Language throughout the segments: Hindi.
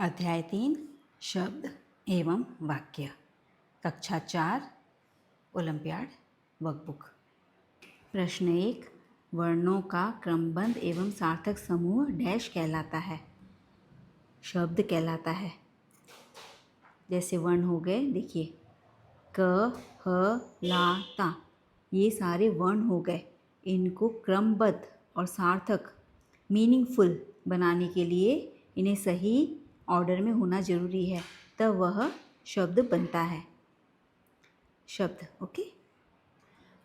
अध्याय 3 शब्द एवं वाक्य कक्षा 4 ओलंपियाड वर्कबुक। प्रश्न 1 वर्णों का क्रमबद्ध एवं सार्थक समूह डैश कहलाता है। शब्द कहलाता है। जैसे वर्ण हो गए, देखिए क ह ला ता, ये सारे वर्ण हो गए। इनको क्रमबद्ध और सार्थक मीनिंगफुल बनाने के लिए इन्हें सही ऑर्डर में होना ज़रूरी है, तब वह शब्द बनता है। शब्द ओके।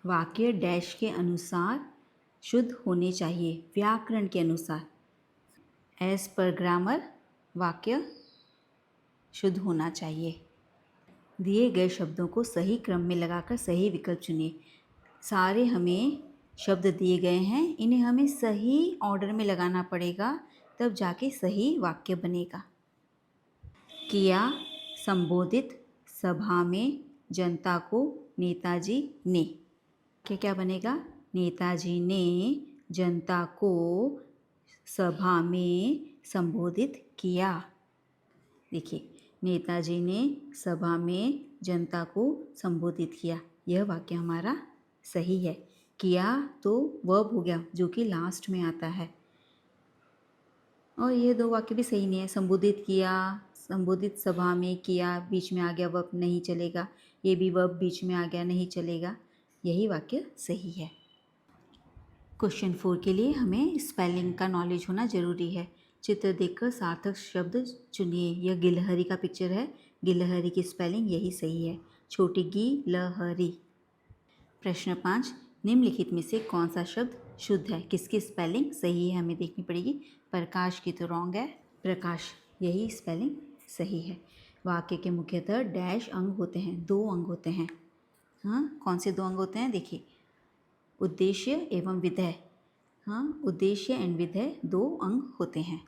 वाक्य डैश के अनुसार शुद्ध होने चाहिए, व्याकरण के अनुसार। एज पर ग्रामर वाक्य शुद्ध होना चाहिए। दिए गए शब्दों को सही क्रम में लगाकर सही विकल्प चुनिए। सारे हमें शब्द दिए गए हैं, इन्हें हमें सही ऑर्डर में लगाना पड़ेगा, तब जाके सही वाक्य बनेगा। किया संबोधित सभा में जनता को नेताजी ने। क्या बनेगा? नेताजी ने जनता को सभा में संबोधित किया। देखिए, नेताजी ने सभा में जनता को संबोधित किया, यह वाक्य हमारा सही है। किया तो वर्ब हो गया, जो कि लास्ट में आता है, और ये दो वाक्य भी सही नहीं है। संबोधित किया, संबोधित सभा में किया, बीच में आ गया वर्ब, नहीं चलेगा। ये भी वर्ब बीच में आ गया, नहीं चलेगा। यही वाक्य सही है। क्वेश्चन 4 के लिए हमें स्पेलिंग का नॉलेज होना ज़रूरी है। चित्र देखकर सार्थक शब्द चुनिए। यह गिलहरी का पिक्चर है। गिलहरी की स्पेलिंग यही सही है, छोटी गी लहरी। प्रश्न 5 निम्नलिखित में से कौन सा शब्द शुद्ध है? किसकी स्पेलिंग सही है हमें देखनी पड़ेगी। प्रकाश की तो रॉन्ग है, प्रकाश यही स्पेलिंग सही है। वाक्य के मुख्यतः डैश अंग होते हैं, 2 अंग होते हैं। हाँ, कौन से 2 अंग होते हैं? देखिए, उद्देश्य एवं विधेय। हाँ, उद्देश्य एंड विधेय 2 अंग होते हैं।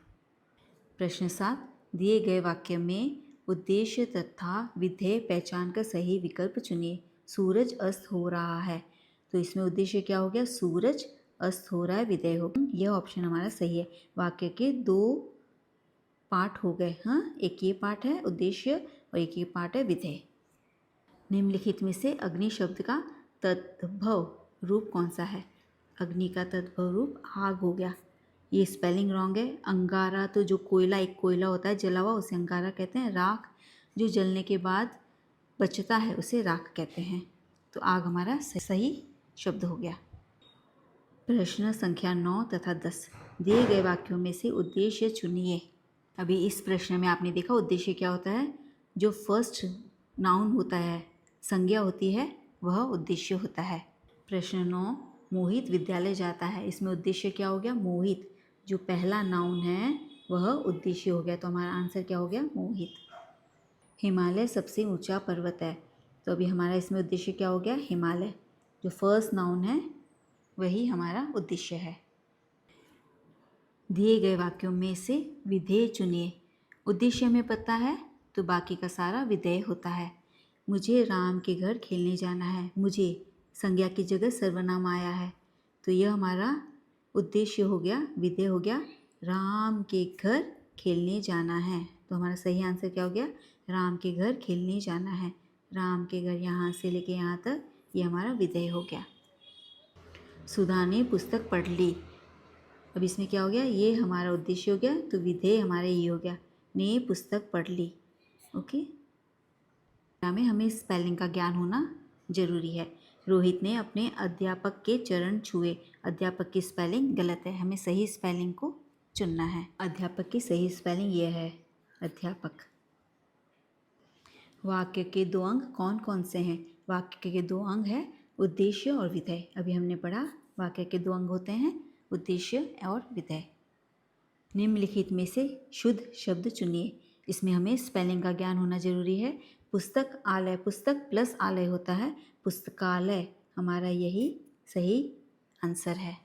प्रश्न 7 दिए गए वाक्य में उद्देश्य तथा विधेय पहचान कर सही विकल्प चुनिए। सूरज अस्त हो रहा है, तो इसमें उद्देश्य क्या हो गया? सूरज अस्त हो रहा है, विधेय हो गया। यह ऑप्शन हमारा सही है। वाक्य के 2 पार्ट हो गए। हाँ, एक ये पार्ट है उद्देश्य और एक ये पार्ट है विधेय। निम्नलिखित में से अग्नि शब्द का तद्भव रूप कौन सा है? अग्नि का तद्भव रूप आग हो गया, ये स्पेलिंग रॉन्ग है। अंगारा तो जो कोयला, एक कोयला होता है जला हुआ, उसे अंगारा कहते हैं। राख जो जलने के बाद बचता है उसे राख कहते हैं। तो आग हमारा सही शब्द हो गया। प्रश्न संख्या 9 तथा 10 दिए गए वाक्यों में से उद्देश्य चुनिए। अभी इस प्रश्न में आपने देखा उद्देश्य क्या होता है? जो फर्स्ट नाउन होता है, संज्ञा होती है, वह उद्देश्य होता है। प्रश्न 9 मोहित विद्यालय जाता है, इसमें उद्देश्य क्या हो गया? मोहित। जो पहला नाउन है वह उद्देश्य हो गया, तो हमारा आंसर क्या हो गया? मोहित। हिमालय सबसे ऊंचा पर्वत है, तो अभी हमारा इसमें उद्देश्य क्या हो गया? हिमालय। जो फर्स्ट नाउन है वही हमारा उद्देश्य है। दिए गए वाक्यों में से विधेय चुनिए। उद्देश्य हमें पता है, तो बाकी का सारा विधेय होता है। मुझे राम के घर खेलने जाना है, मुझे संज्ञा की जगह सर्वनाम आया है, तो यह हमारा उद्देश्य हो गया, विधेय हो गया। राम के घर खेलने जाना है, तो हमारा सही आंसर क्या हो गया? राम के घर खेलने जाना है। राम के घर यहाँ से लेके यहाँ तक, ये हमारा विधेय हो गया। सुधा ने पुस्तक पढ़ ली, अब इसमें क्या हो गया? ये हमारा उद्देश्य हो गया, तो विधेय हमारा ये हो गया, ने पुस्तक पढ़ ली। ओके, हमें स्पेलिंग का ज्ञान होना जरूरी है। रोहित ने अपने अध्यापक के चरण छुए, अध्यापक की स्पेलिंग गलत है, हमें सही स्पेलिंग को चुनना है। अध्यापक की सही स्पेलिंग ये है, अध्यापक। वाक्य के 2 अंग कौन कौन से हैं? वाक्य के 2 अंग हैं उद्देश्य और विधेय। अभी हमने पढ़ा वाक्य के 2 अंग होते हैं उद्देश्य और विधेय। निम्नलिखित में से शुद्ध शब्द चुनिए। इसमें हमें स्पेलिंग का ज्ञान होना जरूरी है। पुस्तक आलय, पुस्तक प्लस आलय होता है, पुस्तकालय, हमारा यही सही आंसर है।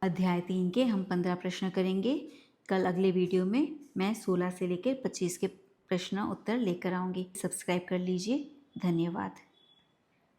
अध्याय 3 के हम 15 प्रश्न करेंगे। कल अगले वीडियो में मैं 16 से लेकर 25 के प्रश्न उत्तर लेकर आऊँगी। सब्सक्राइब कर लीजिए। धन्यवाद।